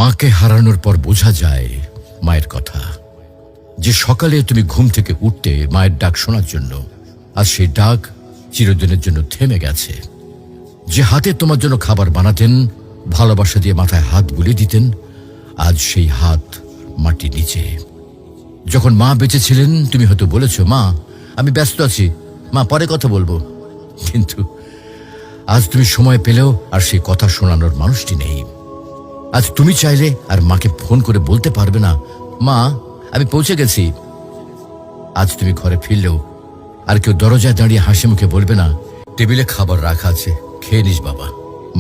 মাকে হারানোর পর বোঝা যায় মায়ের কথা। যে সকালে তুমি ঘুম থেকে উঠতে মায়ের ডাক শোনার জন্য, আজ সেই ডাক চিরদিনের জন্য থেমে গেছে। যে হাতে তোমার জন্য খাবার বানাতেন, ভালোবাসা দিয়ে মাথায় হাত বুলিয়ে দিতেন, আজ সেই হাত মাটির নিচে। যখন মা বেঁচে ছিলেন তুমি হয়তো বলেছ, মা আমি ব্যস্ত আছি, মা পরে কথা বলবো। কিন্তু আজ তুমি সময় পেলেও আর সেই কথা শোনানোর মানুষটি নেই। আজ তুমি চাইলে আর মাকে ফোন করে বলতে পারবে না, মা আমি পৌঁছে গেছি। আজ তুমি ঘরে ফিরলেও আর কেউ দরজায় দাঁড়িয়ে হাসি মুখে বলবে না, টেবিলে খাবার রাখা আছে, খেয়ে নিস বাবা।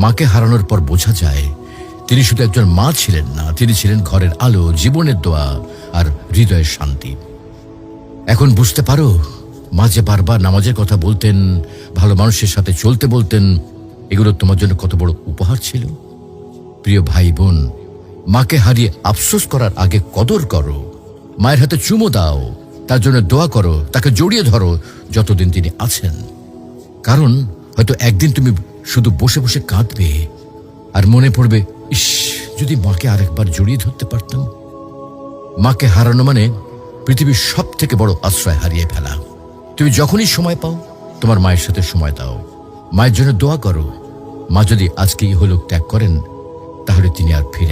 মাকে হারানোর পর বোঝা যায় তিনি শুধু একজন মা ছিলেন না, তিনি ছিলেন ঘরের আলো, জীবনের দোয়া আর হৃদয়ের শান্তি। এখন বুঝতে পারো মা যে বারবার নামাজের কথা বলতেন, ভালো মানুষের সাথে চলতে বলতেন, এগুলো তোমার জন্য কত বড় উপহার ছিল। প্রিয় ভাই বোন, মাকে হারিয়ে আফসোস করার আগে কদর করো। মায়ের হাতে চুমো দাও, তার জন্য দোয়া করো, তাকে জড়িয়ে ধরো যতদিন তিনি আছেন। কারণ হয়তো একদিন তুমি শুধু বসে বসে কাঁদবে আর মনে পড়বে, ইস যদি মাকে আরেকবার জড়িয়ে ধরতে পারতাম। মাকে হারানো মানে পৃথিবীর সব থেকে বড় আশ্রয় হারিয়ে ফেলা। তুমি যখনই সময় পাও তোমার মায়ের সাথে সময় দাও, মায়ের জন্য দোয়া করো। মা যদি আজকে ইহলোক ত্যাগ করেন তাহলে তিনি আর ফিরে